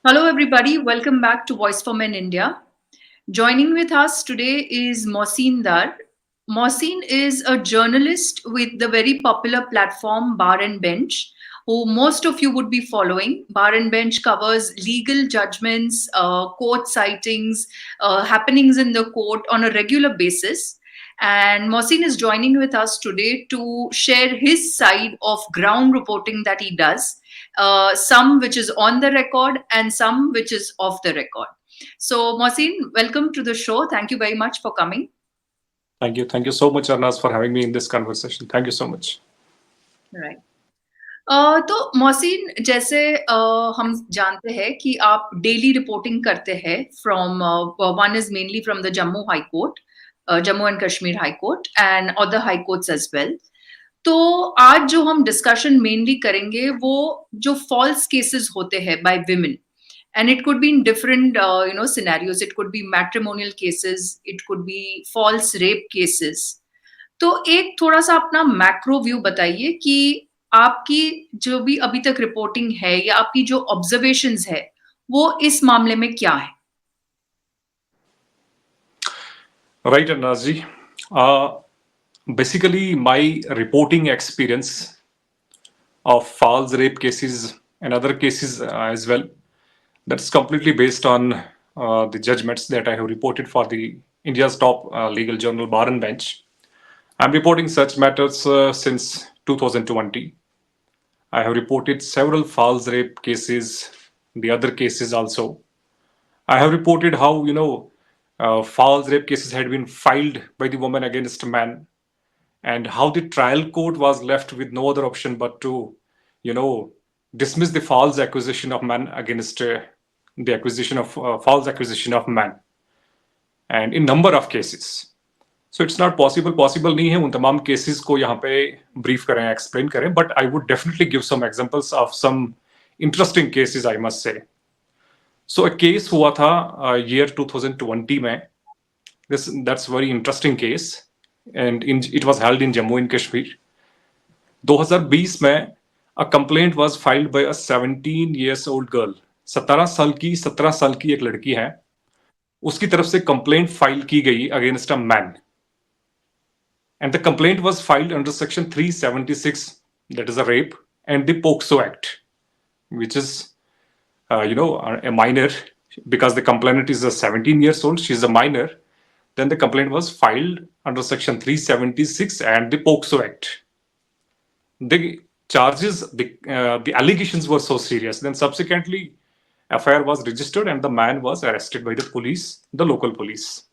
Hello, everybody. Welcome back to Voice for Men India. Joining with us today is Mohsin Dar. Mohsin is a journalist with the very popular platform Bar and Bench, who most of you would be following. Bar and Bench covers legal judgments, court sightings, happenings in the court on a regular basis. And Mohsin is joining with us today to share his side of ground reporting that he does, some which is on the record and some which is off the record. So, Mohsin, welcome to the show. Thank you very much for coming. Thank you. Thank you so much, Arnaz, for having me in this conversation. Thank you so much. Right. तो मोहसिन जैसे हम जानते हैं कि आप daily reporting करते हैं from one is mainly from the Jammu high court, Jammu and Kashmir high court and other high courts as well. तो आज जो हम डिस्कशन मेनली करेंगे वो जो फॉल्स केसेस होते हैं by women, and it could be in different scenarios. It could be matrimonial cases, it could be false rape cases. तो एक थोड़ा सा अपना मैक्रो व्यू बताइए कि आपकी जो भी अभी तक रिपोर्टिंग है या आपकी जो ऑब्जर्वेशंस है वो इस मामले में क्या है. Right, Arnaz ji. Basically, my reporting experience of false rape cases and other cases as well, that's completely based on the judgments that I have reported for the India's top legal journal, Bar and Bench. I'm reporting such matters since 2020. I have reported several false rape cases, the other cases also. I have reported how, false rape cases had been filed by the woman against a man, and how the trial court was left with no other option but to, you know, dismiss the false accusation of man against the accusation of false accusation of man, and in number of cases. So it's not possible नहीं है उन तमाम cases को यहाँ पे brief करें, explain करें, but I would definitely give some examples of some interesting cases, I must say. So a case हुआ था year 2020 में. That's very interesting case, and it was held in Jammu and Kashmir. 2020 में a complaint was filed by a 17 years old girl. 17 साल की एक लड़की है, उसकी तरफ से complaint फाइल की गई against a man, and the complaint was filed under section 376, that is a rape, and the POCSO Act, which is a minor, because the complainant is a 17 years old, she's a minor. Then the complaint was filed under section 376 and the POCSO Act. The charges, the allegations were so serious. Then subsequently, FIR was registered and the man was arrested by the police, the local police.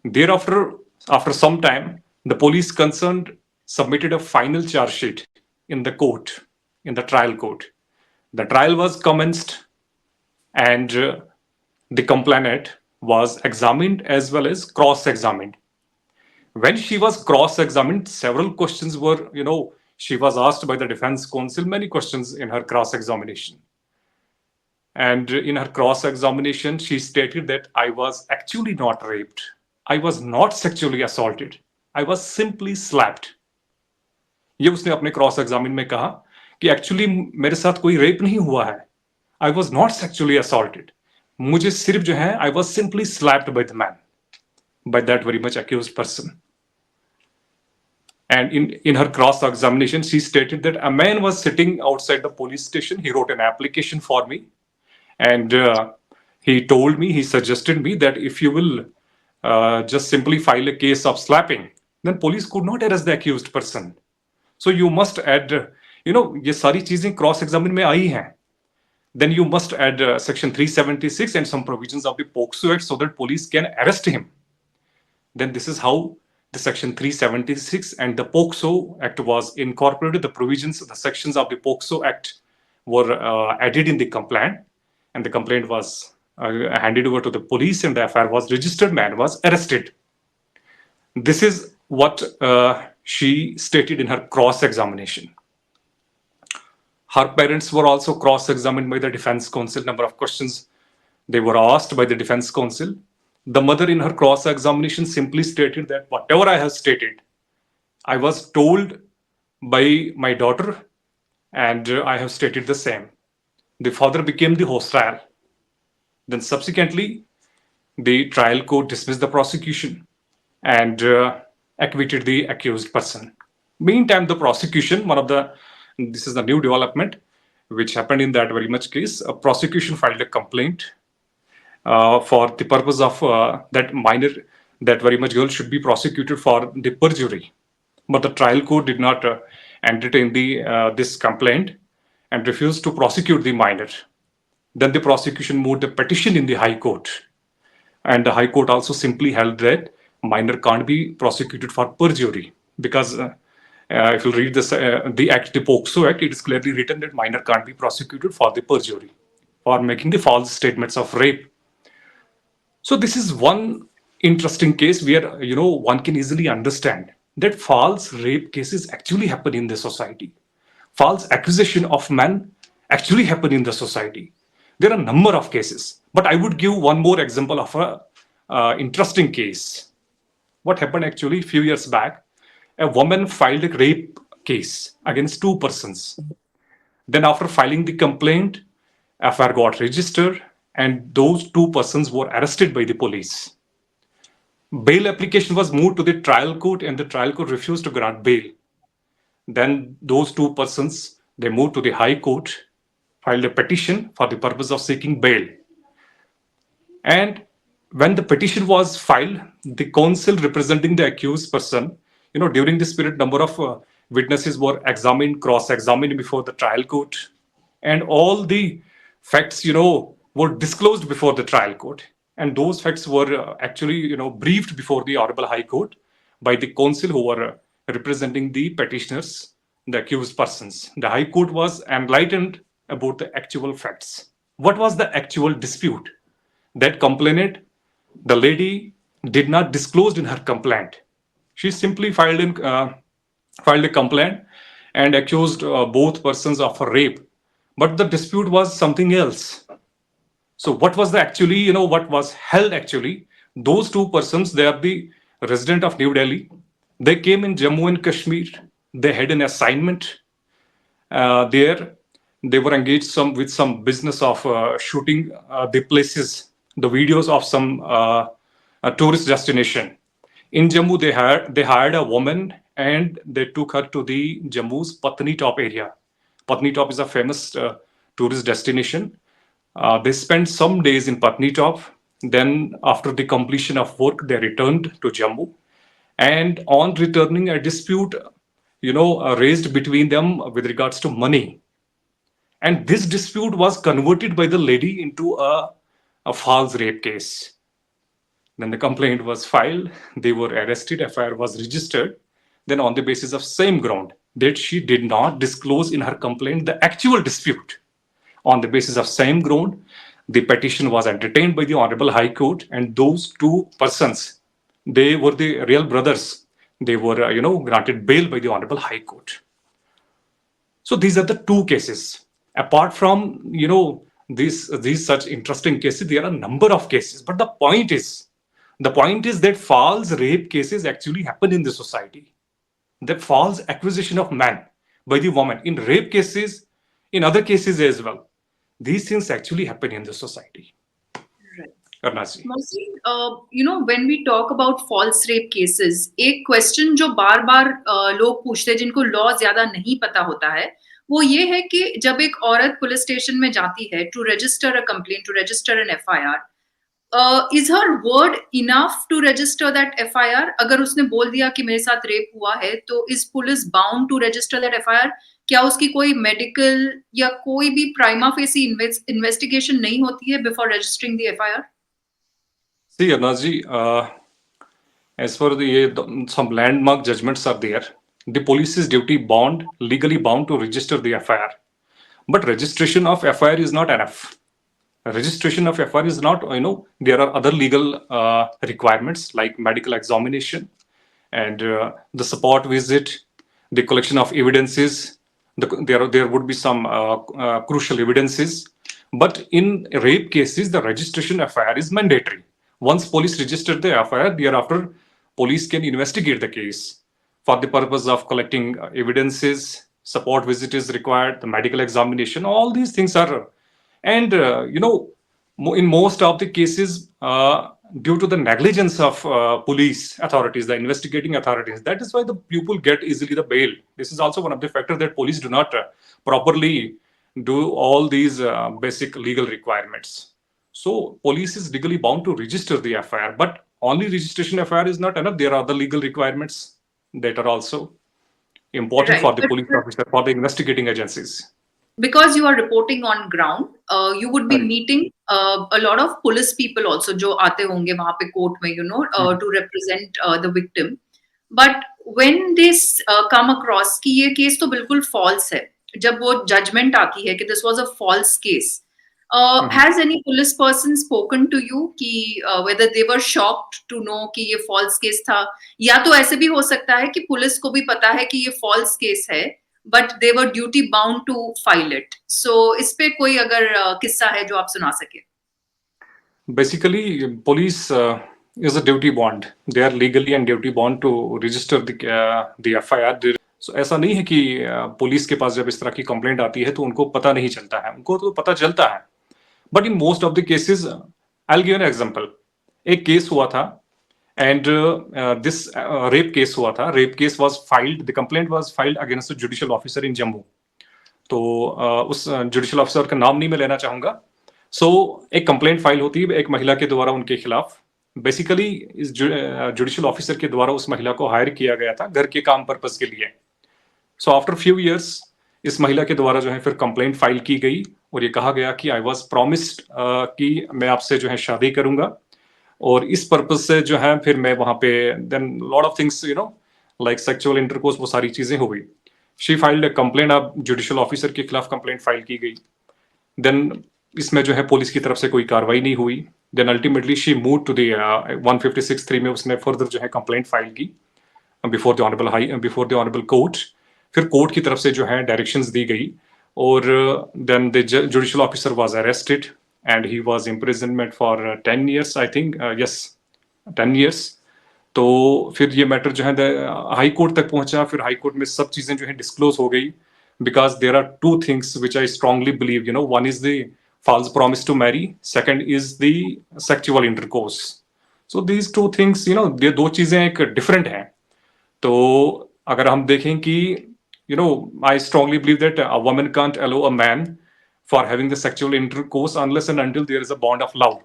Thereafter, after some time, the police concerned submitted a final charge sheet in the court, in the trial court. The trial was commenced, and the complainant was examined as well as cross-examined. When she was cross-examined, several questions were, she was asked by the defense counsel many questions in her cross-examination. And in her cross-examination, she stated that I was actually not raped. I was not sexually assaulted. I was simply slapped. ये उसने अपने cross examine में कहा कि actually मेरे साथ कोई rape नहीं हुआ है. I was not sexually assaulted. मुझे सिर्फ जो है I was simply slapped by the man, by that very much accused person. And in her cross examination, she stated that a man was sitting outside the police station. He wrote an application for me, and he told me, he suggested me that if you will just simply file a case of slapping, then police could not arrest the accused person. So you must add, ये सारी चीजें cross examine में आई हैं. Then you must add section 376 and some provisions of the POCSO Act so that police can arrest him. Then this is how the section 376 and the POCSO Act was incorporated. The provisions, the sections of the POCSO Act were added in the complaint, and the complaint was handed over to the police, and the FIR was registered, man was arrested. This is what she stated in her cross-examination. Her parents were also cross-examined by the defense counsel. Number of questions they were asked by the defense counsel. The mother in her cross-examination simply stated that whatever I have stated, I was told by my daughter, and I have stated the same. The father became the hostile. Then subsequently, the trial court dismissed the prosecution and acquitted the accused person. Meantime, the prosecution, this is the new development which happened in that very much case. A prosecution filed a complaint for the purpose of that very much girl should be prosecuted for the perjury. But the trial court did not entertain this complaint and refused to prosecute the minor. Then the prosecution moved a petition in the High Court. And the High Court also simply held that minor can't be prosecuted for perjury because if you read the Act, the POCSO Act, it is clearly written that minor can't be prosecuted for the perjury, for making the false statements of rape. So this is one interesting case where one can easily understand that false rape cases actually happen in the society. False accusation of men actually happen in the society. There are a number of cases, but I would give one more example of a interesting case. What happened actually a few years back? A woman filed a rape case against two persons. Then after filing the complaint, FIR got registered and those two persons were arrested by the police. Bail application was moved to the trial court and the trial court refused to grant bail. Then those two persons, they moved to the High Court, filed a petition for the purpose of seeking bail. And when the petition was filed, the counsel representing the accused person, during this period, number of witnesses were examined, cross-examined before the trial court, and all the facts, were disclosed before the trial court. And those facts were actually, briefed before the Honorable High Court by the counsel who were representing the petitioners, the accused persons. The High Court was enlightened about the actual facts. What was the actual dispute? That complainant, the lady, did not disclose in her complaint. She simply filed a complaint and accused both persons of a rape. But the dispute was something else. So what was what was held actually? Those two persons, they are the resident of New Delhi. They came in Jammu and Kashmir. They had an assignment there. They were engaged with some business of shooting the places, the videos of some tourist destination. In Jammu, they hired a woman and they took her to the Jammu's Patni Top area. Patni Top is a famous tourist destination. They spent some days in Patni Top. Then, after the completion of work, they returned to Jammu. And on returning, a dispute, raised between them with regards to money. And this dispute was converted by the lady into a false rape case. Then the complaint was filed. They were arrested. FIR was registered. Then, on the basis of same ground that she did not disclose in her complaint the actual dispute, on the basis of same ground, the petition was entertained by the Honorable High Court, and those two persons, they were the real brothers. They were, granted bail by the Honorable High Court. So these are the two cases. Apart from, these such interesting cases, there are a number of cases. But the point is that false rape cases actually happen in the society. The false accusation of man by the woman in rape cases, in other cases as well. These things actually happen in the society. Right. Karnaji. When we talk about false rape cases, एक question जो बार-बार लोग पूछते हैं जिनको law ज़्यादा नहीं पता होता है, वो ये है कि जब एक औरत पुलिस स्टेशन में जाती है to register a complaint, to register an FIR, is her word enough to register that FIR? अगर उसने बोल दिया कि मेरे साथ रेप हुआ है, तो is police bound to register that FIR? क्या उसकी कोई मेडिकल या कोई भी प्राइमा फेसी इन्वेस्टिगेशन नहीं होती है before registering the FIR? See, Arnaji, as for some landmark judgments are there. The police is legally bound to register the FIR. But registration of FIR is not enough. Registration of FIR is not, there are other legal requirements like medical examination and the support visit, the collection of evidences. There would be some crucial evidences. But in rape cases, the registration FIR is mandatory. Once police register the FIR, thereafter, police can investigate the case for the purpose of collecting evidences, support visit is required, the medical examination, all these things are And in most of the cases, due to the negligence of police authorities, the investigating authorities, that is why the people get easily the bail. This is also one of the factors that police do not properly do all these basic legal requirements. So police is legally bound to register the FIR, but only registration FIR is not enough. There are other legal requirements that are also important Right. for the police officer, for the investigating agencies. Because you are reporting on ground, you would be Right. meeting a lot of police people also जो आते होंगे वहाँ पे court में, to represent the victim. But when this come across कि ये case तो बिल्कुल false है, जब वो judgment आती है कि this was a false case, has any police person spoken to you कि whether they were shocked to know कि ये false case था, या तो ऐसे भी हो सकता है कि पुलिस को भी पता है कि ये false case है, but they were duty bound to file it. So इस पे कोई अगर किस्सा है जो आप सुना सके? Basically, police is a duty bond. They are legally and duty bound to register the FIR. So ऐसा नहीं है कि पुलिस के पास जब इस तरह की कंप्लेंट आती है तो उनको पता नहीं चलता है, उनको तो पता चलता है. But in most of the cases, I will give an example. एक केस हुआ था and this rape case हुआ था. Rape case was filed, the complaint was filed against a judicial officer in Jammu. तो उस जुडिशियल ऑफिसर का नाम नहीं मैं लेना चाहूंगा. सो एक कंप्लेंट फाइल होती है एक महिला के द्वारा उनके खिलाफ. बेसिकली इस जुडिशियल ऑफिसर के द्वारा उस महिला को हायर किया गया था घर के काम पर्पस के लिए. सो आफ्टर फ्यू इयर्स इस महिला के द्वारा जो है फिर कंप्लेंट फाइल की गई और ये कहा गया कि आई वाज प्रॉमिस्ड कि मैं आपसे जो है शादी करूंगा और इस पर्पज से जो है फिर मैं वहां पे then lot of things like sexual intercourse, वो सारी चीजें हो गई. शी फाइल्ड कंप्लेंट, अब जुडिशियल ऑफिसर के खिलाफ कंप्लेंट फाइल की गई. देन इसमें जो है पुलिस की तरफ से कोई कार्रवाई नहीं हुई. Then ultimately she move to the 156(3) में उसने फर्दर जो है कंप्लेंट फाइल की बिफोर द ऑनरेबल कोर्ट. फिर कोर्ट की तरफ से जो है डायरेक्शंस दी गई और then the judicial officer was arrested and he was imprisonment for 10 years, I think. Yes, 10 years. तो फिर ये मैटर जो है हाई कोर्ट तक पहुंचा. फिर हाई कोर्ट में सब चीजें जो है डिस्क्लोज हो गई because there are two things which I strongly believe. One is the false promise to marry, second is the sexual intercourse. So these two things, ये दो चीजें एक डिफरेंट हैं. तो अगर हम देखें कि I strongly believe that a woman can't allow a man for having the sexual intercourse unless and until there is a bond of love.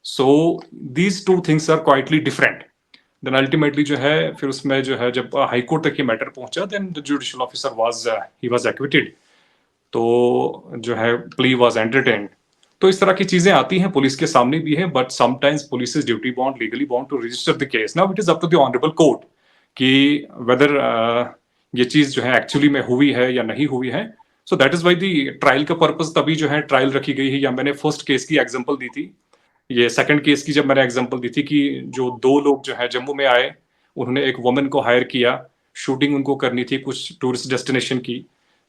So these two things are quietly different. Then ultimately जो है फिर उसमें जो है जब high court तक ये matter पहुंचा, then the judicial officer was acquitted. तो जो है plea was entertained. तो इस तरह की चीजें आती हैं, पुलिस के सामने भी हैं, but sometimes police is duty bound, legally bound to register the case. Now it is up to the honorable court कि whether ये चीज जो है एक्चुअली में हुई है या नहीं हुई है. So that is why the trial का पर्पस तभी जो है ट्रायल रखी गई है. या मैंने फर्स्ट केस की एग्जांपल दी थी, ये सेकंड केस की जब मैंने एग्जांपल दी थी कि जो दो लोग जो है जम्मू में आए, उन्होंने एक वुमन को हायर किया, शूटिंग उनको करनी थी कुछ टूरिस्ट डेस्टिनेशन की.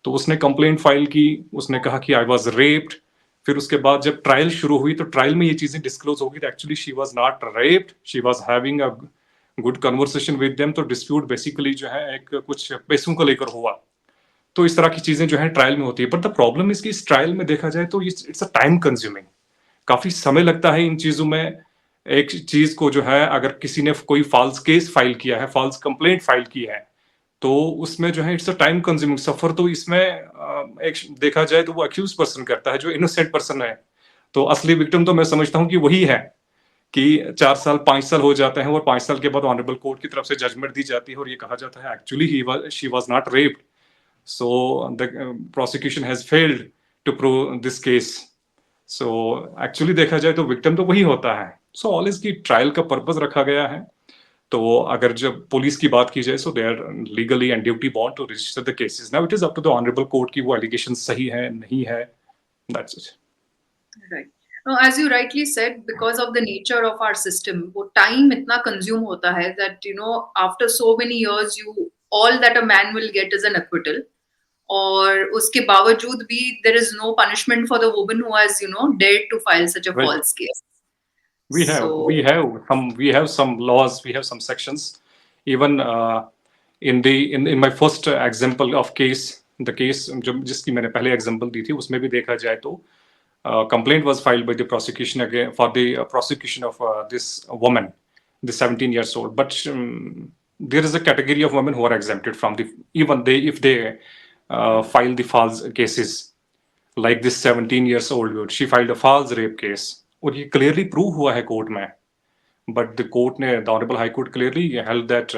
तो उसने कंप्लेंट फाइल की, उसने कहा कि आई वाज रेप्ड. फिर उसके बाद जब ट्रायल शुरू हुई तो ट्रायल में ये चीजें डिस्क्लोज हो गई. Actually she was not raped, she was having a good conversation with them. तो डिस्प्यूट बेसिकली जो है एक कुछ पैसों को लेकर हुआ. तो इस तरह की चीजें जो है ट्रायल में होती है. बट द प्रॉब्लम इसकी इस ट्रायल में देखा जाए तो इट्स अ टाइम कंज्यूमिंग. काफी समय लगता है इन चीजों में. एक चीज को जो है अगर किसी ने कोई फॉल्स केस फाइल किया है, फॉल्स कंप्लेंट फाइल की है, तो उसमें जो है इट्स अ टाइम कंज्यूमिंग सफर. तो इसमें एक देखा जाए तो वो अक्यूज पर्सन करता है जो इनोसेंट पर्सन है. तो असली विक्टिम तो मैं समझता हूँ कि वही है कि 4 साल 5 साल हो जाते हैं और 5 साल के बाद ऑनरेबल कोर्ट की तरफ से जजमेंट दी जाती है और ये कहा जाता है actually she was not raped. So the prosecution has failed to prove this case. So actually देखा जाए तो victim तो वही होता है. So all इसकी ट्रायल का पर्पस रखा गया है. तो अगर जब पुलिस की बात की जाए so they are legally and duty bound to register the cases. Now it is up to the honorable court कि वो allegations सही है नहीं है. That's it. Right. No, as you rightly said, because of the nature of our system, वो time इतना consume होता है that after so many years, all that a man will get is an acquittal. और उसके बावजूद भी there is no punishment for the woman who has dared to file such a Right. false case. We have some laws, we have some sections. Even in my first example of case, the case जिसकी मैंने पहले example दी थी, उसमें भी देखा जाए तो complaint was filed by the prosecution again for the prosecution of this woman, the 17 years old. But there is a category of women who are exempted from the, even they, if they file the false cases, like this 17 years old girl, she filed a false rape case, और ये clearly prove हुआ है court में. But the court, the Honorable High Court clearly held that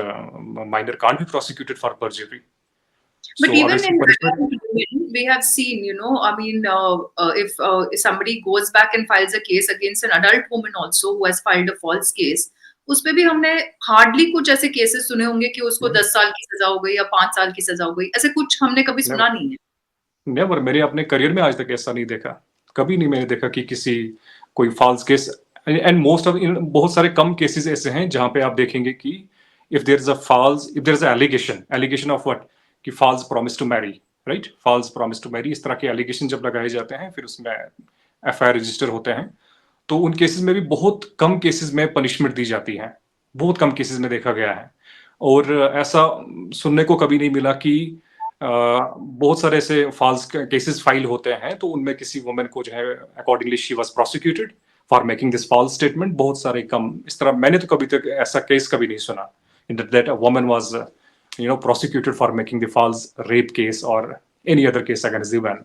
minor can't be prosecuted for perjury. But So even अगर in punishment, adult women, we have seen, you know, I mean, if somebody goes back and files a case against an adult woman also who has filed a false case, उस पे भी हमने hardly कुछ ऐसे cases सुने होंगे कि उसको 10 साल की सजा हो गई या 5 साल की सजा हो गई. ऐसे कुछ हमने कभी सुना नहीं है. नेवर, मैंने अपने करियर में आज तक ऐसा नहीं देखा. कभी नहीं मैंने देखा कि किसी कोई false case, and most of, बहुत सारे कम केसेस ऐसे हैं जहां पे आप देखेंगे कि if there is a false, if there is allegation of what, कि false promise to marry, right, false promise to marry, इस तरह के एलिगेशन जब लगाए जाते हैं, फिर उसमें एफआईआर रजिस्टर होते हैं, तो उन केसेस में भी बहुत कम केसेस में पनिशमेंट दी जाती है. बहुत कम केसेस में देखा गया है. और ऐसा सुनने को कभी नहीं मिला कि बहुत सारे ऐसे फॉल्स केसेस फाइल होते हैं, तो उनमें किसी वुमेन को जो है accordingly she was prosecuted for making this false statement. बहुत सारे कम, इस तरह मैंने तो कभी तक ऐसा केस कभी नहीं सुना in that a woman was prosecuted for making the false rape case or any other case against the man.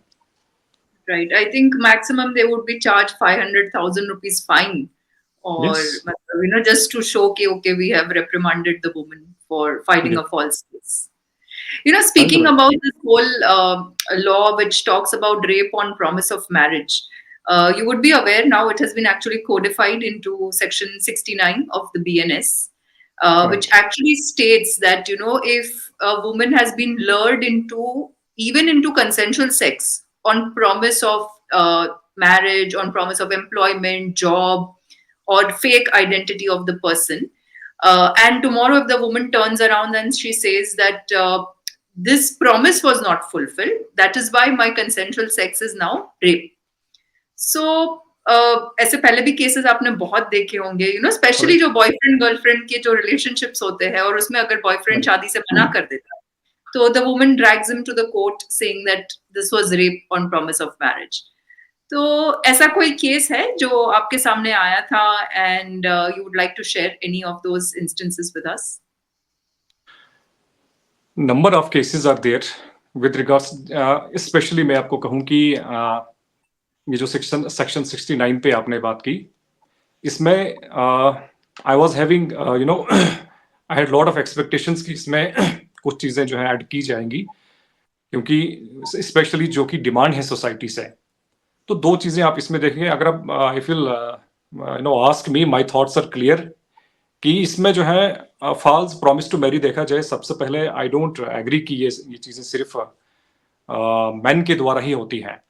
Right. I think maximum they would be charged 500,000 rupees fine, or Yes. you know, just to show okay, we have reprimanded the woman for filing Yeah. a false case. You know, speaking about this whole law which talks about rape on promise of marriage, you would be aware now it has been actually codified into section 69 of the BNS, which actually states that, you know, if a woman has been lured into, even into consensual sex on promise of marriage, on promise of employment, job, or fake identity of the person, and tomorrow if the woman turns around and she says that this promise was not fulfilled, that is why my consensual sex is now rape. So ऐसे पहले भी cases आपने बहुत देखे होंगे, you know, specially जो boyfriend girlfriend के जो रिलेशनशिप्स होते हैं, और उसमें अगर बॉयफ्रेंड शादी से मना कर देता है, तो the woman drags him to the court saying that this was rape on promise of marriage. तो ऐसा कोई केस है जो आपके सामने आया था, and you would like to share any of those instances with us? Number of cases are there with regards, specially मैं आपको कहूं कि ये जो सेक्शन 69 पे आपने बात की, इसमें I was having I had lot of expectations कि इसमें कुछ चीजें जो है ऐड की जाएंगी, क्योंकि स्पेशली जो कि डिमांड है सोसाइटी से. तो दो चीजें आप इसमें देखेंगे. अगर आप I will ask me, my thoughts are clear कि इसमें जो है फॉल्स प्रॉमिस टू मैरी देखा जाए, सबसे पहले आई डोंट एग्री कि ये चीजें सिर्फ मैन के द्वारा ही होती हैं.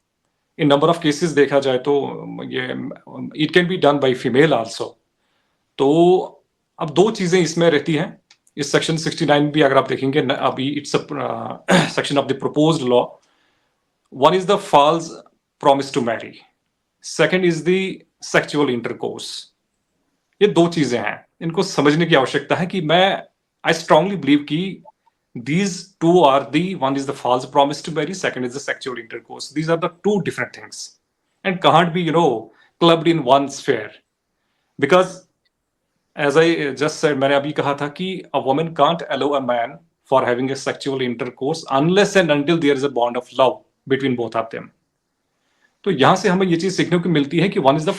इन नंबर ऑफ केसेस देखा जाए तो ये it can be done by female also. तो अब दो चीजें इसमें रहती हैं. इस सेक्शन 69 भी अगर आप देखेंगे अभी, it's a section of the proposed law. One is the false promise to marry, second is the sexual intercourse. ये दो चीजें हैं, इनको समझने की आवश्यकता है कि मैं आई स्ट्रांगली बिलीव कि these two are the, one is the false promise to marry, second is the sexual intercourse. These are the two different things and can't be clubbed in one sphere, because as I just said, मैंने अभी कहा था कि a woman can't allow a man for having a sexual intercourse unless and until there is a bond of love between both of them. तो यहां से हमें ये चीज सीखने को मिलती है कि one is the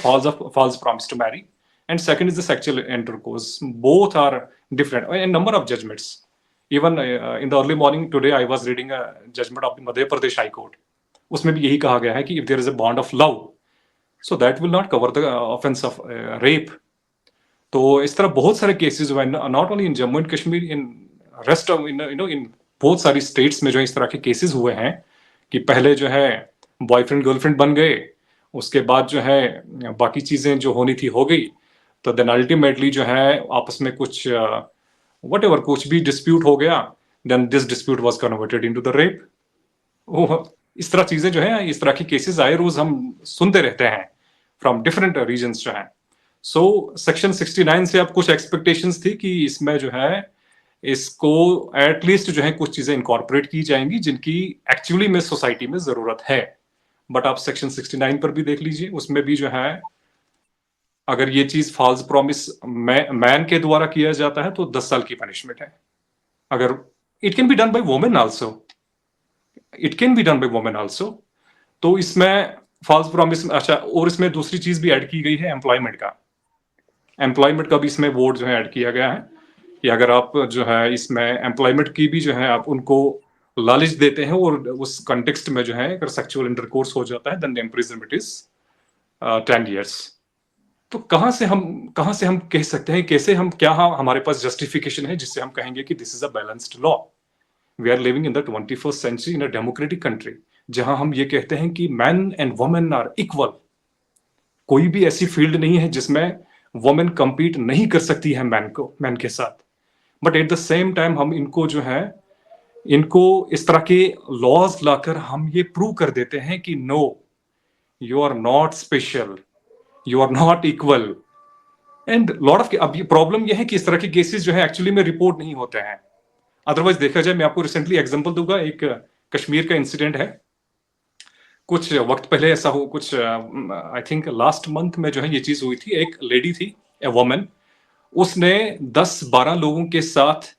false promise to marry and second is the sexual intercourse. Both are different. A number of judgments. Even in the early morning today, I was reading a judgment of the Madhya Pradesh High Court. उसमें भी यही कहा गया है कि if there is a bond of love, so that will not cover the offense of rape. तो इस तरह बहुत सारे केसेस हुए, not only in Jammu and Kashmir, in rest of in बहुत सारी स्टेट्स में जो इस तरह के केसेस हुए हैं कि पहले जो है बॉयफ्रेंड गर्लफ्रेंड बन गए, उसके बाद जो है बाकी चीजें जो होनी थी हो गई, तो देन अल्टीमेटली जो है आपस में कुछ whatever, कुछ भी डिस्प्यूट हो गया, then this dispute was converted into the rape. इस तरह चीजें जो है, इस तरह की केसेस आए रोज हम सुनते रहते हैं फ्रॉम डिफरेंट रीजन्स जो है. सो सेक्शन 69 से अब कुछ एक्सपेक्टेशंस थी कि इसमें जो है इसको एटलीस्ट जो है कुछ चीजें इनकॉर्पोरेट की जाएंगी जिनकी एक्चुअली में सोसाइटी में जरूरत है. बट आप सेक्शन 69 पर भी देख लीजिए, उसमें भी जो है अगर ये चीज फॉल्स प्रॉमिस मैन के द्वारा किया जाता है तो 10 साल की पनिशमेंट है। अगर it can be done by women also, it can be done by women also. तो इसमें फॉल्स प्रॉमिस, अच्छा, और इसमें दूसरी चीज भी ऐड की गई है एम्प्लॉयमेंट का। एम्प्लॉयमेंट का भी इसमें वोट जो है ऐड किया गया है कि अगर आप जो है इसमें एम्प्लॉयमेंट की भी जो है आप उनको लालच देते हैं और उस कंटेक्स्ट में जो है अगर सेक्सुअल इंटरकोर्स हो जाता है देन इम्प्रिजनमेंट इज 10 years। तो कहां से हम कह सकते हैं, कैसे हम, क्या हमारे पास जस्टिफिकेशन है जिससे हम कहेंगे कि this is a balanced law? We are living in the 21st century in a democratic country, जहां हम ये कहते हैं कि man and women are equal. कोई भी ऐसी फील्ड नहीं है जिसमें वुमेन compete नहीं कर सकती है मैन के साथ। But at the same time हम इनको जो है, इनको इस तरह के लॉज लाकर हम ये प्रूव कर देते हैं कि no, you are not special, you are not equal. And lot of, अब ये प्रॉब्लम ये है कि इस तरह के केसेस जो है एक्चुअली में रिपोर्ट नहीं होते हैं। अदरवाइज देखा जाए, मैं आपको रिसेंटली एग्जांपल दूंगा, एक कश्मीर का इंसिडेंट है। कुछ वक्त पहले ऐसा हो, कुछ आई थिंक लास्ट मंथ में जो है ये चीज हुई थी। एक लेडी थी, ए वुमन, उसने 10-12 लोगों के साथ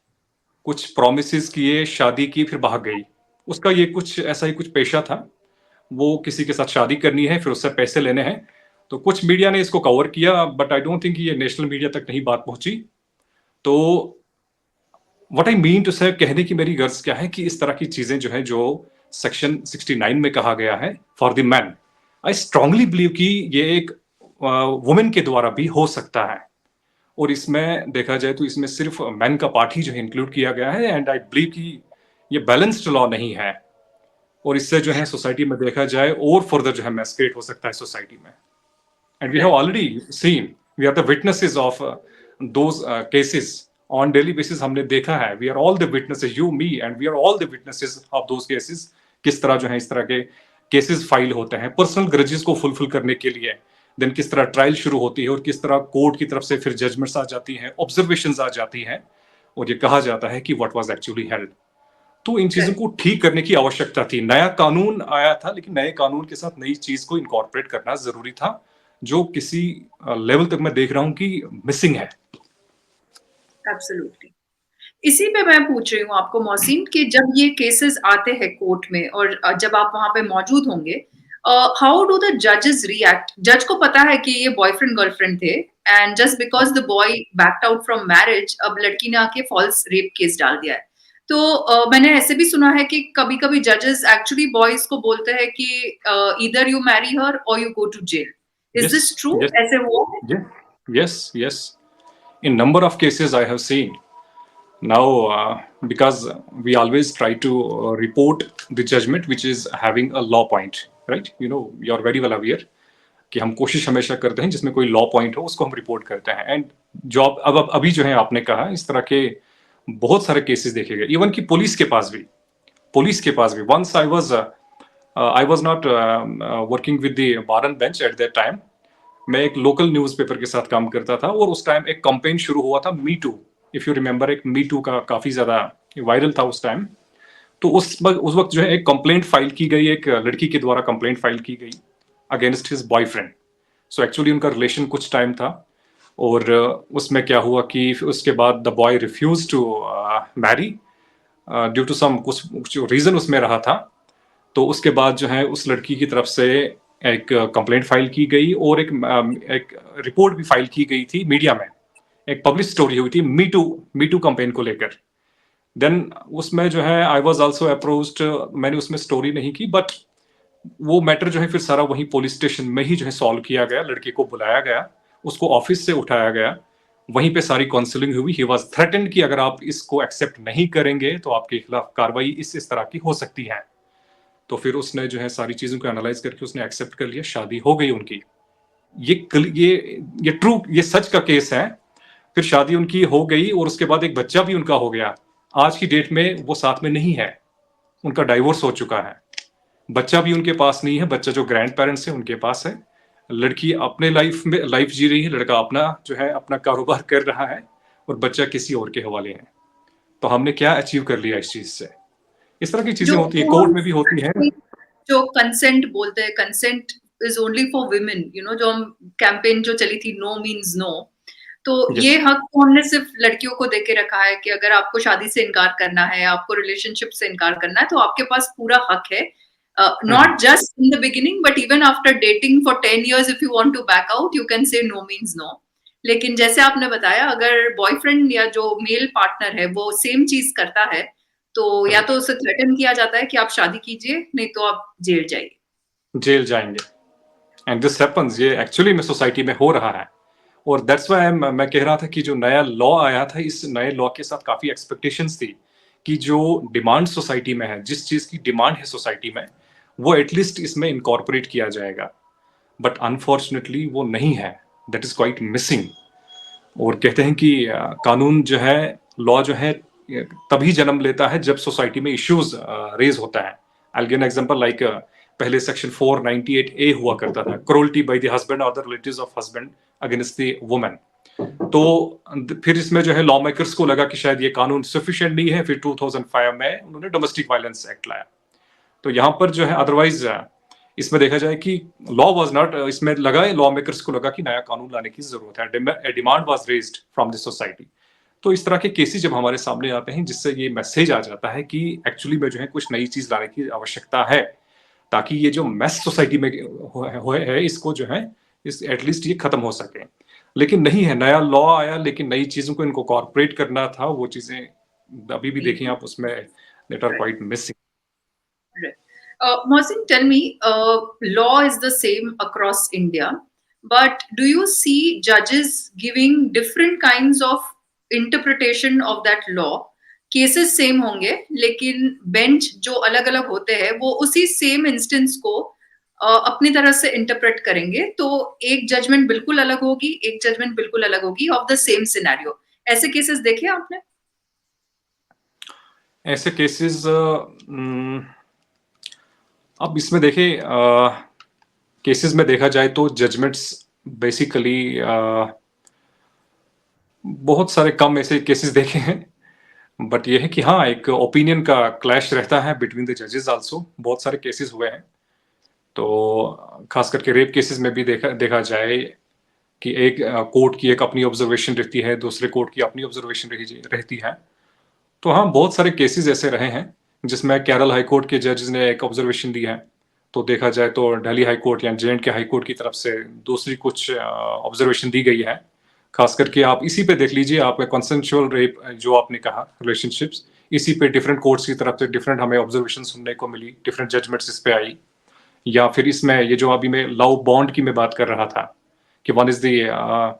कुछ प्रोमिस किए, शादी की, फिर भाग गई। उसका ये कुछ ऐसा ही कुछ पेशा था, वो किसी के साथ शादी करनी है, फिर उससे पैसे लेने हैं। तो कुछ मीडिया ने इसको कवर किया, बट आई डोंट थिंक ये नेशनल मीडिया तक नहीं बात पहुंची। तो व्हाट आई मीन टू से, कहने की मेरी गर्ज क्या है कि इस तरह की चीजें जो है, जो सेक्शन 69 में कहा गया है for the man, I strongly believe कि ये एक वुमेन के द्वारा भी हो सकता है। और इसमें देखा जाए तो इसमें सिर्फ मैन का पार्ट ही जो है इंक्लूड किया गया है। एंड आई बिलीव कि ये बैलेंस्ड लॉ नहीं है, और इससे जो है सोसाइटी में देखा जाए और फर्दर जो है मैस्क्रेट हो सकता है सोसाइटी में। And we have already seen, we are the witnesses of those cases on daily basis. हमने देखा है, we are all the witnesses, you me and we are all the witnesses of those cases. किस तरह जो है इस तरह के केसेस फाइल होते हैं पर्सनल ग्रजेस को फुलफिल करने के लिए, देन किस तरह ट्रायल शुरू होती है और किस तरह कोर्ट की तरफ से फिर जजमेंट्स आ जाती हैं, ऑब्जर्वेशंस आ जाती हैं, और ये कहा जाता है कि व्हाट वाज एक्चुअली हेल्ड। तो इन चीजों को ठीक करने की आवश्यकता थी। नया कानून आया था, लेकिन नए कानून के साथ नई चीज को इनकॉर्पोरेट करना जरूरी था, जो किसी लेवल तक मैं देख रहा हूं कि मिसिंग है। एब्सोल्युटली। इसी पे मैं पूछ रही हूँ आपको मोहसिन कि जब ये केसेस आते हैं कोर्ट में और जब आप वहां पे मौजूद होंगे, हाउ डू द जजेस रिएक्ट? जज को पता है कि ये बॉयफ्रेंड गर्लफ्रेंड थे and just because the boy backed out from marriage, अब लड़की ने आके फॉल्स रेप केस डाल दिया है। तो मैंने ऐसे भी सुना है कि कभी-कभी जजेस एक्चुअली बॉयज को बोलते हैं कि ईदर यू मैरी हर और you go to jail. Is Yes, this true? yes, ऐसे हुआ है? yes, yes, yes. In number of cases I have seen. Now, because we always try to report the judgment which is having a law point, right? You know, you're very well aware कि हम कोशिश हमेशा करते हैं जिसमें कोई law point हो उसको हम रिपोर्ट करते हैं। एंड जो अब अभी जो है आपने कहा, इस तरह के बहुत सारे केसेस देखे गए, इवन कि पुलिस के पास भी once I was not working with the bar and bench at that time. मैं एक लोकल न्यूज़पेपर के साथ काम करता था, और उस टाइम एक कंपेन शुरू हुआ था, me too. If you remember, एक मी टू का काफी ज्यादा वायरल था उस टाइम। तो उस वक्त जो है एक कंप्लेंट फाइल की गई, एक लड़की के द्वारा कंप्लेंट फाइल की गई against his boyfriend. So actually उनका रिलेशन कुछ टाइम था, और उसमें क्या हुआ कि फिर उसके बाद the boy refuse to marry due to some कुछ रीजन उसमें रहा था। तो उसके बाद जो है उस लड़की की तरफ से एक कंप्लेंट फाइल की गई, और एक रिपोर्ट भी फाइल की गई थी मीडिया में, एक पब्लिश स्टोरी हुई थी मी टू कैंपेन को लेकर। देन उसमें जो है आई वाज आल्सो अप्रोच्ड, मैंने उसमें स्टोरी नहीं की, बट वो मैटर जो है फिर सारा वहीं पुलिस स्टेशन में ही जो है सॉल्व किया गया। लड़के को बुलाया गया, उसको ऑफिस से उठाया गया, वहीं पे सारी काउंसलिंग हुई। ही वाज थ्रेटेंड कि अगर आप इसको एक्सेप्ट नहीं करेंगे तो आपके खिलाफ कार्रवाई इस तरह की हो सकती है। तो फिर उसने जो है सारी चीजों को एनालाइज करके उसने एक्सेप्ट कर लिया, शादी हो गई उनकी। ये सच का केस है। फिर शादी उनकी हो गई, और उसके बाद एक बच्चा भी उनका हो गया। आज की डेट में वो साथ में नहीं है, उनका डाइवोर्स हो चुका है। बच्चा भी उनके पास नहीं है, बच्चा जो ग्रैंड पेरेंट्स है उनके पास है। लड़की अपने लाइफ जी रही है, लड़का अपना जो है अपना कारोबार कर रहा है, और बच्चा किसी और के हवाले है। तो हमने क्या अचीव कर लिया इस चीज से? इस तरह की चीजें जो होती है, जो कोर्ट हम में भी होती है। जो कंसेंट बोलते हैं, consent is only for women, you know, जो हम कैंपेन जो चली थी, नो मीन्स नो, तो ये यस। हक तो हमने सिर्फ लड़कियों को देके रखा है कि अगर आपको शादी से इनकार करना है, आपको रिलेशनशिप से इनकार करना है, तो आपके पास पूरा हक है, not just in the beginning but even after dating for 10 years, if you want to back out you can say no means no. लेकिन जैसे आपने बताया, अगर बॉयफ्रेंड या जो मेल पार्टनर है वो सेम चीज करता है, तो या तो राइट। उसे थ्रेटन किया जाता है कि आप शादी कीजिए, नहीं तो आप जेल जाइए। जेल जाएंगे। एंड दिस हैपेंस, ये एक्चुअली में सोसाइटी में हो रहा है। और दैट्स व्हाई मैं कह रहा था कि जो नया लॉ आया था, इस नए लॉ के साथ काफी एक्सपेक्टेशंस थी कि जो डिमांड सोसाइटी में है, जिस चीज की डिमांड है सोसाइटी में, वो एटलीस्ट इसमें इनकॉर्पोरेट किया जाएगा। बट अनफॉर्चुनेटली वो नहीं है। That is quite missing. और कहते हैं कि कानून जो है, लॉ जो है, तभी जन्म लेता है जब सोसाइटी में इश्यूज रेज होता है। I give an example like पहले सेक्शन 498A हुआ करता था, क्रोल्टी बाय द हस्बैंड और the relatives of husband against the woman. तो फिर इसमें जो है लॉ मेकर्स को लगा कि शायद ये कानून सफिशिएंट नहीं है, फिर 2005 में उन्होंने डोमेस्टिक वायलेंस एक्ट लाया। तो यहाँ पर जो है अदरवाइज इसमें देखा जाए कि लॉ वाज नॉट, इसमें लगा, लॉ मेकर्स को लगा कि नया कानून लाने की जरूरत है, demand was raised from the society. तो इस तरह के केसेस जब हमारे सामने आते हैं, जिससे ये मैसेज आ जाता है कि एक्चुअली में जो है कुछ नई चीज लाने की आवश्यकता है, ताकि ये जो मैस सोसाइटी में है, इसको जो है, इस एटलीस्ट ये खत्म हो सके। लेकिन नहीं है, नया लॉ आया लेकिन नई चीजों को इनको कॉर्पोरेट करना था, वो चीजें अभी भी देखें आप उसमें that are quite missing. Right. Mohsin, tell me, law is the same across India, but do you see judges giving different kinds of interpretation of that law? Cases same होंगे, लेकिन बेंच जो अलग अलग होते हैं वो उसी सेम इंस्टेंस को अपनी तरह से इंटरप्रेट करेंगे, तो एक जजमेंट बिल्कुल अलग होगी, एक जजमेंट बिल्कुल अलग होगी ऑफ द सेम सिनेरियो। ऐसे केसेस देखे आपने? ऐसे केसेस अब इसमें देखें, केसेस में देखा जाए तो जजमेंट्स बेसिकली बहुत सारे कम ऐसे केसेस देखे हैं। बट ये है कि हाँ, एक ओपिनियन का क्लैश रहता है बिटवीन द जजेस आल्सो। बहुत सारे केसेस हुए हैं। तो खास करके रेप केसेस में भी देखा देखा जाए कि एक कोर्ट की एक अपनी ऑब्जर्वेशन रहती है, दूसरे कोर्ट की अपनी ऑब्जर्वेशन रहती है। तो हाँ, बहुत सारे केसेस ऐसे रहे हैं जिसमें केरल हाई कोर्ट के जजेस ने एक ऑब्जर्वेशन दी है। तो देखा जाए तो दिल्ली हाई कोर्ट या जे एंड के हाई कोर्ट की तरफ से दूसरी कुछ ऑब्जर्वेशन दी गई है। खास करके आप इसी पे देख लीजिए, आपका कंसेंशुअल रेप जो आपने कहा, रिलेशनशिप्स, इसी पे डिफरेंट कोर्ट्स की तरफ से डिफरेंट हमें ऑब्जर्वेशन सुनने को मिली, डिफरेंट जजमेंट्स इस पे आई। या फिर इसमें ये जो अभी मैं लव बॉन्ड की मैं बात कर रहा था कि one is the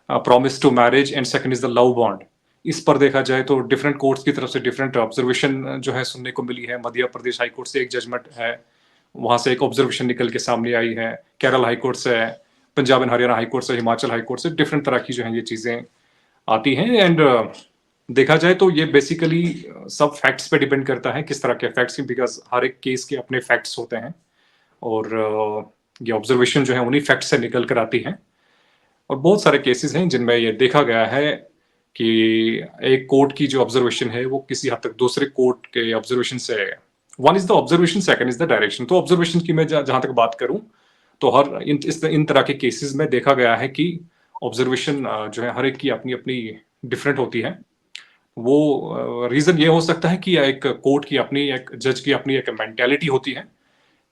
promise to marriage and second is the love bond. इस पर देखा जाए तो डिफरेंट कोर्ट्स की तरफ से डिफरेंट ऑब्जर्वेशन जो है सुनने को मिली है। मध्य प्रदेश हाई कोर्ट से एक जजमेंट है, वहां से एक ऑब्जर्वेशन निकल के सामने आई है। केरल हाई कोर्ट से, Punjab and Haryana high court से, हिमाचल हाई कोर्ट से डिफरेंट तरह की जो है ये चीजें आती हैं। एंड देखा जाए तो ये बेसिकली सब फैक्ट्स पे डिपेंड करता है, किस तरह के फैक्ट्स, बिकॉज हर एक केस के अपने फैक्ट्स होते हैं। और ये ऑब्जर्वेशन जो है उन्हीं फैक्ट्स से निकल कर आती है। और बहुत सारे केसेस हैं जिनमें ये देखा गया है कि एक कोर्ट की जो ऑब्जर्वेशन है वो किसी हद तक दूसरे कोर्ट के ऑब्जर्वेशन से, one is the observation, second is the direction. तो ऑब्जर्वेशन की मैं जहां तक बात करूं, तो हर इन तरह के केसेस में देखा गया है कि ऑब्जर्वेशन जो है हर एक की अपनी अपनी डिफरेंट होती है। वो रीजन ये हो सकता है कि एक कोर्ट की अपनी, एक जज की अपनी एक मेंटेलिटी होती है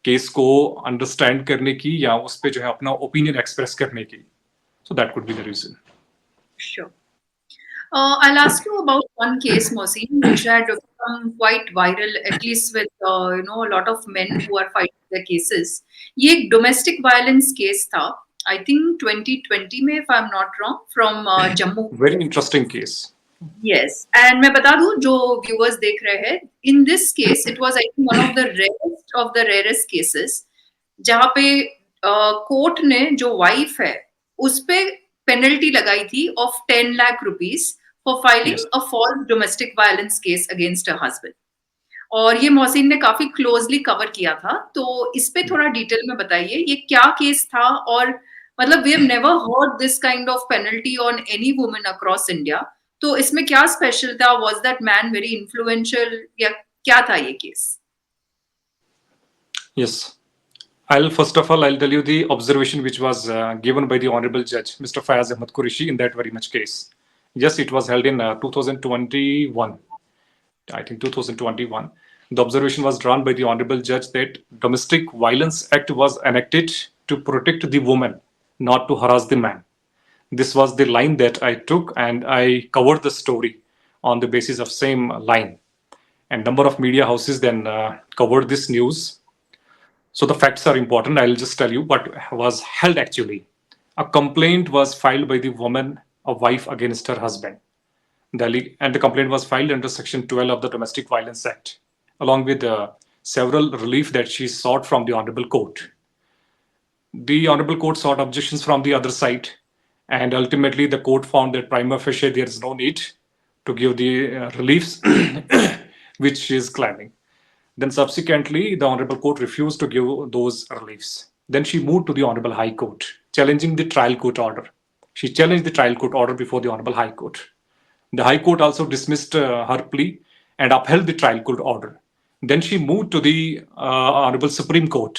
केस को अंडरस्टैंड करने की, या उस पे जो है अपना ओपिनियन एक्सप्रेस करने की। So that could be the reason. Sure. I'll ask you about one case, Mohsin, which had become quite viral, at least with a lot of men who are fighting their cases. ये एक domestic violence case था, I think 2020 में, if I'm not wrong, from Jammu. Very interesting case. Yes, and मैं बता दूं जो viewers देख रहे हैं, in this case it was I think one of the rarest cases जहाँ पे कोर्ट ने जो वाइफ है उस पे पेनल्टी लगाई थी of 10 lakh rupees for filing yes. A false domestic violence case against a husband. और ये मोहसिन ने काफी क्लोजली कवर किया था, तो इस पे थोड़ा डिटेल में बताइए ये क्या केस था। और मतलब we have never heard this kind of penalty on any woman across India, तो इसमें क्या स्पेशल था? Was that man very influential या क्या था ये case? Yes. First of all, I'll tell you the observation which was given by the Honorable Judge, Mr. Fayaz Ahmad Qureshi, in that very much case. Yes, it was held in 2021. I think 2021. The observation was drawn by the Honorable Judge that Domestic Violence Act was enacted to protect the woman, not to harass the man. This was the line that I took, and I covered the story on the basis of same line. And number of media houses then covered this news. So the facts are important. I'll just tell you what was held actually. A complaint was filed by the woman, a wife, against her husband. And the complaint was filed under Section 12 of the Domestic Violence Act, along with several relief that she sought from the Honorable Court. The Honorable Court sought objections from the other side, and ultimately the court found that prima facie there is no need to give the reliefs which she is claiming. Then subsequently, the Honorable Court refused to give those reliefs. Then she moved to the Honorable High Court, challenging the trial court order. She challenged the trial court order before the Honorable High Court. The High Court also dismissed her plea and upheld the trial court order. Then she moved to the Honorable Supreme Court.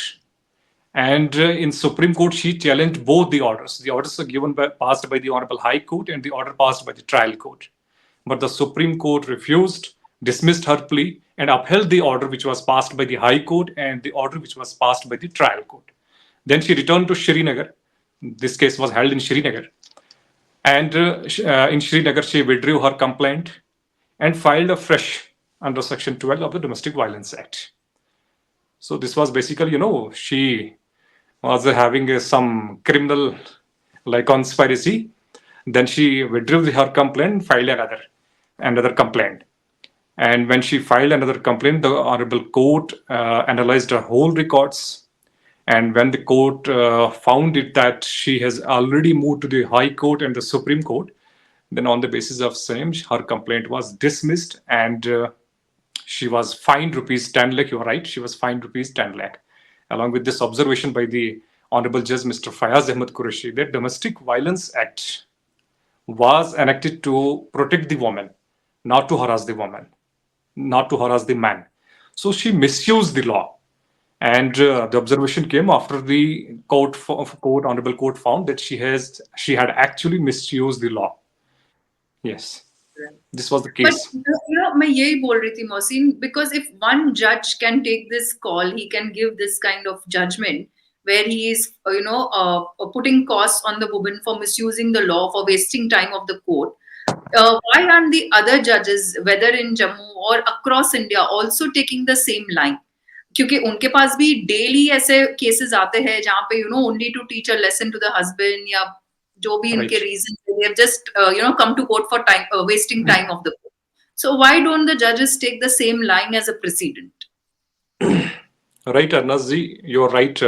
And in Supreme Court, she challenged both the orders. The orders are passed by the Honorable High Court and the order passed by the trial court. But the Supreme Court refused, dismissed her plea, and upheld the order which was passed by the High Court and the order which was passed by the trial court. Then she returned to Srinagar. This case was held in Srinagar. And in Srinagar, she withdrew her complaint and filed afresh under Section 12 of the Domestic Violence Act. So this was basically, she was having some criminal like conspiracy. Then she withdrew her complaint, filed another complaint. And when she filed another complaint, the Honorable Court analyzed her whole records. And when the court found it that she has already moved to the High Court and the Supreme Court, then on the basis of same, her complaint was dismissed, and she was fined rupees 10 lakh. You are right, she was fined rupees 10 lakh. Along with this observation by the Honorable Judge Mr. Fayaz Ahmad Qureshi, that Domestic Violence Act was enacted to protect the woman, not to harass the woman, not to harass the man. So she misused the law. And the observation came after the honorable court found that she had actually misused the law. Yes, Right. this was the But case. मैं यही बोल रही थी Mohsin, because if one judge can take this call, he can give this kind of judgment where he is, putting costs on the woman for misusing the law, for wasting time of the court. Why aren't the other judges, whether in Jammu or across India, also taking the same line? क्योंकि उनके पास भी daily ऐसे cases आते हैं जहाँ पे only to teach a lesson to the husband या जो भी इनके Right. Reason they have just come to court for time wasting time of the court so why don't the जजेस take the same line as a president Right, Arnaz ji, you're right.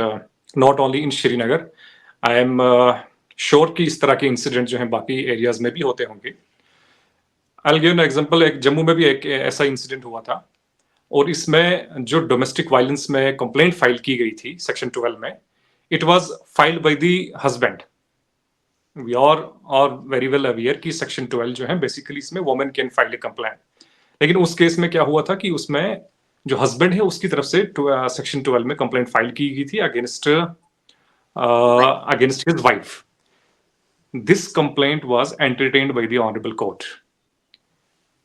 Not only in Srinagar, I am sure कि इस तरह के incident जो हैं बाकी areas में भी होते होंगे. I'll give an example. एक जम्मू में भी एक ऐसा इंसिडेंट हुआ था, और इसमें जो डोमेस्टिक वायलेंस में कंप्लेंट फाइल की गई थी सेक्शन 12 में, it was filed by the husband. We are very well aware कि सेक्शन 12 जो है बेसिकली इसमें women can file a complaint. लेकिन उस केस में क्या हुआ था कि उसमें जो हस्बैंड है उसकी तरफ से सेक्शन 12 में कंप्लेंट फाइल की गई थी against his wife. This complaint was entertained by the honourable court.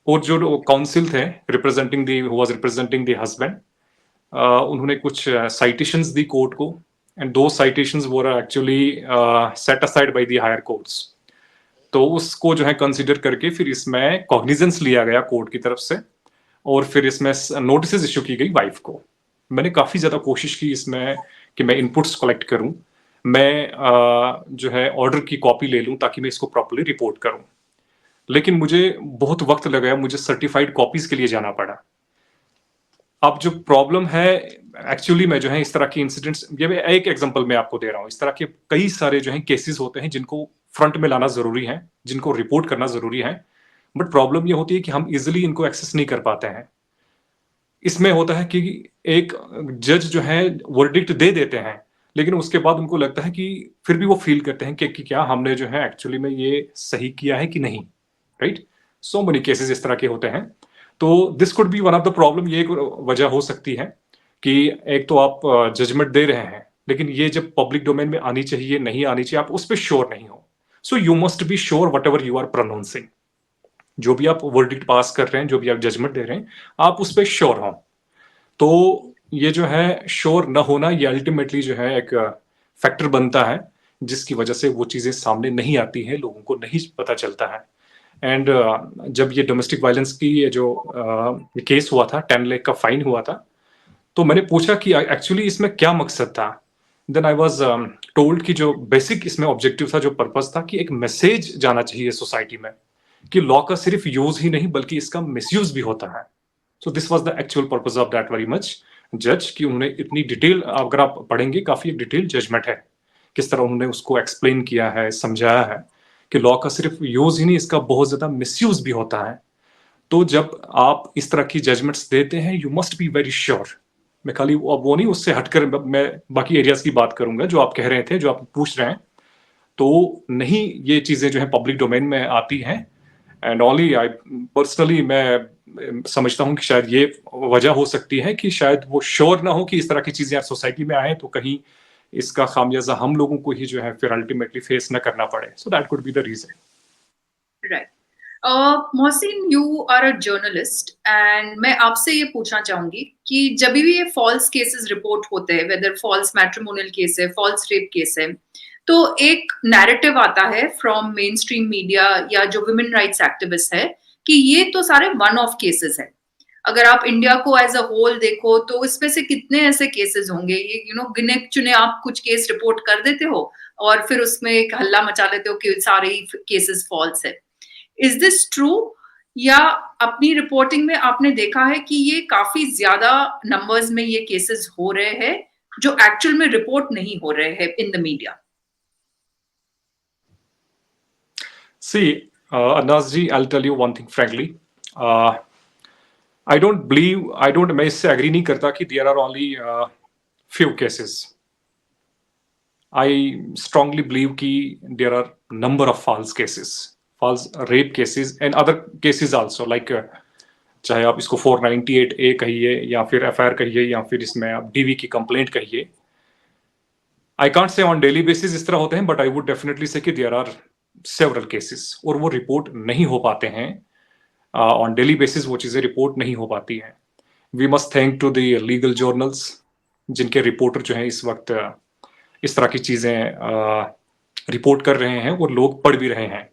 और जो काउंसिल थे रिप्रेजेंटिंग द हस्बैंड, उन्होंने कुछ साइटेशंस दी कोर्ट को, एंड दो citations were actually set aside by the higher courts. तो उसको जो है कंसीडर करके फिर इसमें कॉग्निजेंस लिया गया कोर्ट की तरफ से, और फिर इसमें नोटिस इशू की गई वाइफ को. मैंने काफी ज्यादा कोशिश की इसमें कि मैं इनपुट्स कलेक्ट करूं, मैं जो है ऑर्डर की कॉपी ले लूं ताकि मैं इसको प्रॉपर्ली रिपोर्ट करूं. लेकिन मुझे बहुत वक्त लगा, मुझे सर्टिफाइड कॉपीज के लिए जाना पड़ा. अब जो प्रॉब्लम है एक्चुअली में जो है इस तरह की इंसिडेंट्स, ये मैं एक एग्जांपल मैं आपको दे रहा हूं, इस तरह के कई सारे जो है केसेस होते हैं जिनको फ्रंट में लाना जरूरी है, जिनको रिपोर्ट करना जरूरी है. बट प्रॉब्लम ये होती है कि हम इजिली इनको एक्सेस नहीं कर पाते हैं. इसमें होता है कि एक जज जो है वर्डिक्ट दे देते हैं, लेकिन उसके बाद उनको लगता है कि फिर भी वो फील करते हैं कि क्या हमने जो है एक्चुअली में ये सही किया है कि नहीं. राइट, सो मेनी केसेस इस तरह के होते हैं. तो this could be one of the problem. ये एक वजह हो सकती है कि एक तो आप जजमेंट दे रहे हैं, लेकिन ये जब पब्लिक डोमेन में आनी चाहिए, नहीं आनी चाहिए, आप उस पे श्योर नहीं हो। So you must be sure whatever you are pronouncing. जो भी आप वर्डिक्ट पास कर रहे हैं, जो भी आप जजमेंट दे रहे हैं, आप उस पे श्योर हो। तो ये जो है श्योर न होना, ये अल्टीमेटली जो है एक फैक्टर बनता है, जिसकी वजह से वो चीज़ें सामने नहीं आती हैं, लोगों को नहीं पता चलता है। एंड जब ये डोमेस्टिक वायलेंस की ये जो केस हुआ था, 10 लाख का फाइन हुआ था, तो मैंने पूछा कि एक्चुअली इसमें क्या मकसद था? देन आई वाज़ टोल्ड कि जो बेसिक इसमें ऑब्जेक्टिव था, जो पर्पज़ था कि एक मैसेज जाना चाहिए सोसाइटी में, कि लॉ का सिर्फ यूज़ ही नहीं बल्कि इसका मिसयूज़ भी होता है। So this was the actual purpose of that very much जज, कि उन्होंने इतनी डिटेल, अगर आप पढ़ेंगे, काफ़ी डिटेल जजमेंट है। किस तरह उन्होंने उसको एक्सप्लेन किया है, समझाया है कि लॉ का सिर्फ यूज़ ही नहीं, इसका बहुत ज़्यादा मिसयूज़ भी होता है। तो जब आप इस तरह की जजमेंट्स देते हैं, you must be very sure. मैं खाली वो नहीं, उससे हटकर मैं बाकी एरियाज़ की बात करूँगा, जो आप कह रहे थे, जो आप पूछ रहे हैं। तो नहीं, ये चीज़ें जो हैं पब्लिक डोमेन में आती हैं, एंड ओनली आई पर्सनली मैं समझता हूँ कि शायद ये वजह हो सकती है कि शायद वो श्योर ना हो कि इस तरह की चीज़ें यार सोसाइटी में आएँ, तो कहीं इसका खामियाज़ा हम लोगों को ही जो है फिर अल्टीमेटली फेस ना करना पड़े। So that could be the reason. Right. Mohsin, you are a journalist and मैं आपसे ये पूछना चाहूंगी कि जब भी ये फॉल्स केसेस रिपोर्ट होते हैं, वेदर फॉल्स मैट्रिमोनियल केस है, फॉल्स रेप केस है, तो एक नैरेटिव आता है फ्रॉम मेन स्ट्रीम मीडिया या जो वुमेन राइट्स एक्टिविस्ट है कि ये तो सारे वन ऑफ केसेस है। अगर आप इंडिया को एज अ होल देखो तो इसमें से कितने ऐसे केसेस होंगे, ये गिने चुने आप कुछ केस रिपोर्ट कर देते हो और फिर उसमें एक हल्ला मचा लेते हो कि सारे ही केसेस फॉल्स है। इज दिस ट्रू, या अपनी रिपोर्टिंग में आपने देखा है कि ये काफी ज्यादा नंबर्स में ये केसेस हो रहे हैं जो एक्चुअल में रिपोर्ट नहीं हो रहे हैं in the media? See, Anas ji, I'll tell you one thing frankly. I don't believe, मैं इससे एग्री नहीं करता कि there are only few cases. I strongly believe कि there are number of false cases, false rape cases and other cases also, like चाहे आप इसको 498A कहिए या फिर FIR कहिए या फिर इसमें आप DV की कंप्लेंट कहिए। I can't say on daily basis इस तरह होते हैं, but I would definitely say कि there are several cases और वो रिपोर्ट नहीं हो पाते हैं। ऑन डेली बेसिस वो चीज़ें रिपोर्ट नहीं हो पाती हैं। We must thank to the legal journals, जिनके रिपोर्टर जो हैं इस वक्त इस तरह की चीज़ें रिपोर्ट कर रहे हैं और लोग पढ़ भी रहे हैं।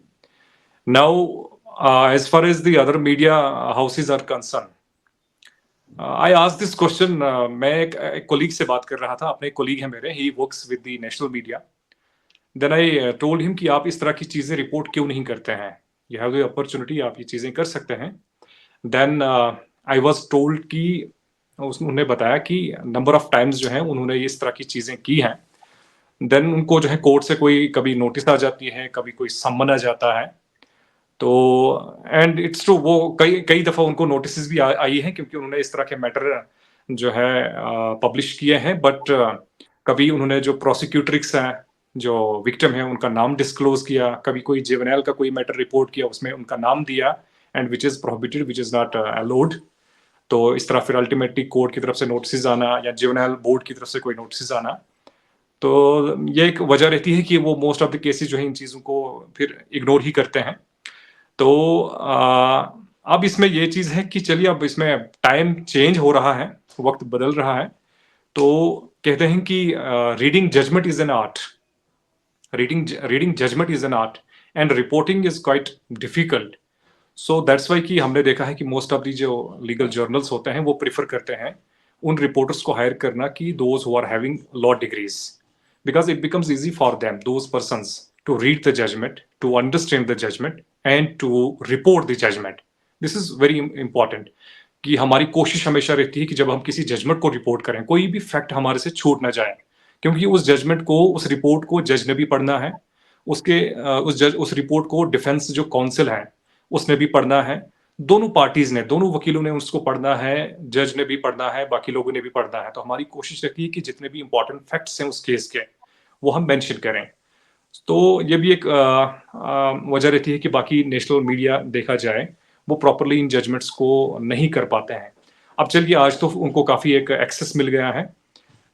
Now as far as the other media houses are concern, I ask this question. मैं एक कोलीग से बात कर रहा था, अपने कोलीग है मेरे, he works with the national media. Then I told him कि आप इस तरह की चीज़ें रिपोर्ट क्यों नहीं करते हैं? यू हैव द अपॉर्चुनिटी, आप ये चीज़ें कर सकते हैं। देन आई वाज टोल्ड कि उन्होंने बताया कि नंबर ऑफ टाइम्स जो है उन्होंने इस तरह की चीज़ें की हैं। देन उनको जो है कोर्ट से कोई कभी नोटिस आ जाती है, कभी कोई सम्मन आ जाता है। तो एंड इट्स ट्रू, वो कई कई दफ़ा उनको नोटिस भी आई हैं, क्योंकि उन्होंने इस तरह के मैटर जो है पब्लिश किए हैं। बट कभी उन्होंने जो प्रोसिक्यूटरिक्स हैं, जो विक्टिम है, उनका नाम डिस्क्लोज किया, कभी कोई जुवेनाइल का कोई मैटर रिपोर्ट किया, उसमें उनका नाम दिया, and which is prohibited, which is not allowed. तो इस तरह फिर अल्टीमेटली कोर्ट की तरफ से नोटिस आना या जुवेनाइल बोर्ड की तरफ से कोई नोटिस आना, तो ये एक वजह रहती है कि वो मोस्ट ऑफ द केसेस जो है इन चीज़ों को फिर इग्नोर ही करते हैं। तो अब इसमें ये चीज़ है कि चलिए, अब इसमें टाइम चेंज हो रहा है, वक्त बदल रहा है। तो कहते हैं कि reading judgment is an art, reading judgment is an art, and reporting is quite difficult. So that's why कि हमने देखा है कि मोस्ट ऑफ दी जो लीगल जर्नल्स होते हैं वो प्रेफर करते हैं उन रिपोर्टर्स को हायर करना कि those who are having law degrees, because it becomes easy for them, those persons, to read the judgment, to understand the judgment and to report the judgment. This is very important कि हमारी कोशिश हमेशा रहती है कि जब हम किसी जजमेंट को रिपोर्ट करें, कोई भी फैक्ट हमारे से छूट ना जाए, क्योंकि उस जजमेंट को, उस रिपोर्ट को जज ने भी पढ़ना है, उसके उस रिपोर्ट को डिफेंस जो काउंसिल है उसने भी पढ़ना है, दोनों पार्टीज ने, दोनों वकीलों ने उसको पढ़ना है, जज ने भी पढ़ना है, बाकी लोगों ने भी पढ़ना है। तो हमारी कोशिश रहती है कि जितने भी इंपॉर्टेंट फैक्ट्स हैं उस केस के, वो हम मेंशन करें। तो ये भी एक वजह रहती है कि बाकी नेशनल मीडिया देखा जाए वो प्रॉपरली इन जजमेंट्स को नहीं कर पाते हैं। अब चलिए आज तो उनको काफ़ी एक एक्सेस मिल गया है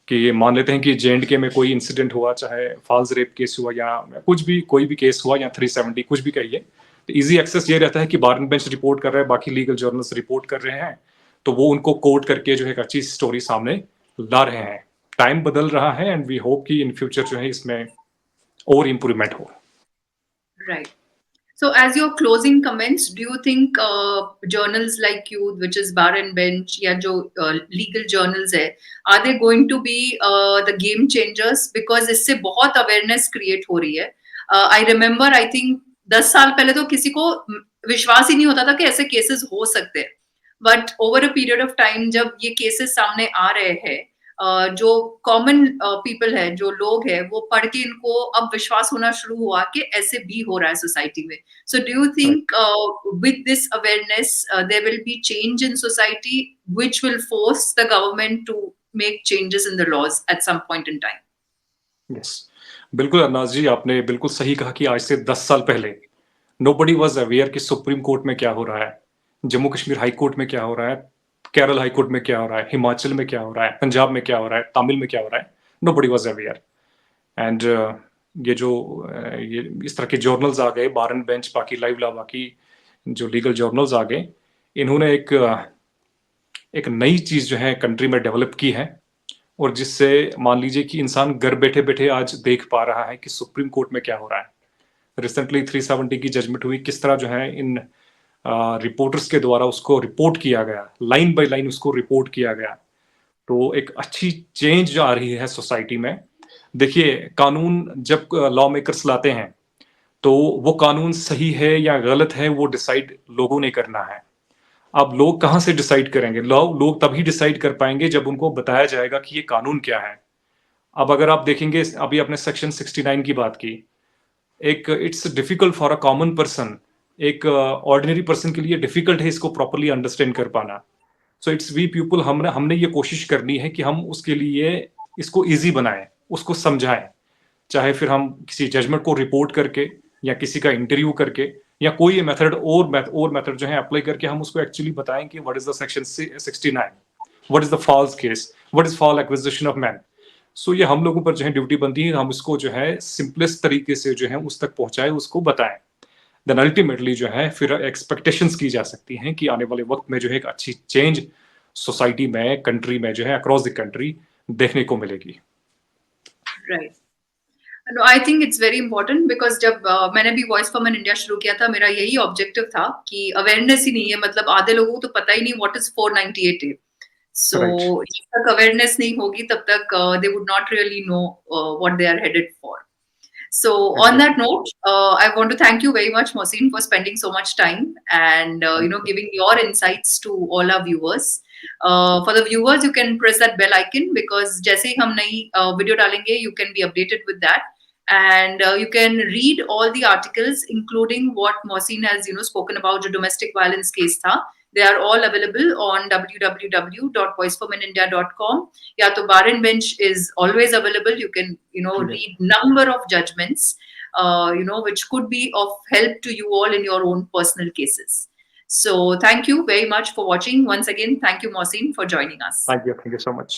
कि मान लेते हैं कि J&K में कोई इंसिडेंट हुआ, चाहे फाल्स रेप केस हुआ या कुछ भी कोई भी केस हुआ या 370 कुछ भी कहिए, तो ईज़ी एक्सेस ये रहता है कि बार एंड बेंच रिपोर्ट कर रहे हैं, बाकी लीगल जर्नल्स रिपोर्ट कर रहे हैं, तो वो उनको कोट करके जो है एक अच्छी स्टोरी सामने ला रहे हैं। टाइम बदल रहा है एंड वी होप कि इन फ्यूचर जो है इसमें और इम्प्रूवमेंट हो। Right. So, as your closing comments, do you think journals like you, which is Bar and Bench, या जो legal journals है, are they going to be the game changers? Because इससे बहुत awareness create हो रही है. I remember, I think 10 साल पहले तो किसी को विश्वास ही नहीं होता था कि ऐसे cases हो सकते हैं. But over a period of time, जब ये cases सामने आ रहे हैं, जो कॉमन पीपल है, जो लोग हैं, वो पढ़ के इनको अब विश्वास होना शुरू हुआ कि ऐसे भी हो रहा है सोसाइटी में. So do you think with this awareness there will be change in society which will force the government to make changes in the laws at some point in time? Yes, बिल्कुल अरनाज जी, आपने बिल्कुल सही कहा कि आज से 10 साल पहले नोबडी वाज अवेयर कि सुप्रीम कोर्ट में क्या हो रहा है, जम्मू कश्मीर हाई कोर्ट में क्या हो रहा है, केरल हाई कोर्ट में क्या हो रहा है, हिमाचल में क्या हो रहा है, पंजाब में क्या हो रहा है, तमिल में क्या हो रहा है, नोबडी वाज अवेयर। एंड ये जो ये इस तरह के जर्नल्स आ गए, बार एंड बेंच, बाकी लाइव लॉ, बाकी जो लीगल जर्नल्स आ गए, इन्होंने एक नई चीज़ जो है कंट्री में डेवलप की है, और जिससे मान लीजिए कि इंसान घर बैठे-बैठे आज देख पा रहा है कि सुप्रीम कोर्ट में क्या हो रहा है। रिसेंटली 370 की जजमेंट हुई, किस तरह जो है इन रिपोर्टर्स के द्वारा उसको रिपोर्ट किया गया, लाइन बाय लाइन उसको रिपोर्ट किया गया। तो एक अच्छी चेंज जो आ रही है सोसाइटी में। देखिए, कानून जब लॉ मेकर्स लाते हैं, तो वो कानून सही है या गलत है, वो डिसाइड लोगों ने करना है। अब लोग कहाँ से डिसाइड करेंगे? लोग तभी डिसाइड कर पाएँगे जब उनको बताया जाएगा कि ये कानून क्या है। अब अगर आप देखेंगे, अभी आपने सेक्शन 69 की बात की, एक it's difficult for a common person, एक ऑर्डिनरी पर्सन के लिए डिफिकल्ट है इसको प्रॉपर्ली अंडरस्टैंड कर पाना। सो इट्स वी पीपल, हमने हमने ये कोशिश करनी है कि हम उसके लिए इसको ईज़ी बनाएँ, उसको समझाएँ। चाहे फिर हम किसी जजमेंट को रिपोर्ट करके या किसी का इंटरव्यू करके या कोई मेथड और मेथड जो है अप्लाई करके हम उसको एक्चुअली बताएं कि what is the section 69, what is the false case, what is fall acquisition of man. So ये हम लोगों पर जो है ड्यूटी बनती है, हम इसको जो है सिंपलेस्ट तरीके से जो है उस तक पहुंचाए, उसको बताएं। देन अल्टीमेटली जो है फिर एक्सपेक्टेशंस की जा सकती हैं कि आने वाले वक्त में जो है एक अच्छी चेंज सोसाइटी में, कंट्री में जो है अक्रॉस द कंट्री देखने को मिलेगी। Right. No, I think it's very important because जब मैंने भी वॉइस फॉर मैन इंडिया शुरू किया था, मेरा यही ऑब्जेक्टिव था कि अवेयरनेस ही नहीं है, मतलब आधे लोगों को तो पता ही नहीं what is 498A. So right. जब तक अवेयरनेस नहीं होगी तब तक they would not really know what they are headed for. So on that note, I want to thank you very much, Mohsin, for spending so much time and giving your insights to all our viewers. For the viewers, you can press that bell icon because जैसे ही हम नई video डालेंगे, you can be updated with that. And you can read all the articles, including what Mohsin has spoken about, जो domestic violence case था. They are all available on www.voiceformenindia.com. या तो Bar and Bench is always available. You can read number of judgments which could be of help to you all in your own personal cases. So thank you very much for watching. Once again, thank you, Mohsin, for joining us. Thank you so much.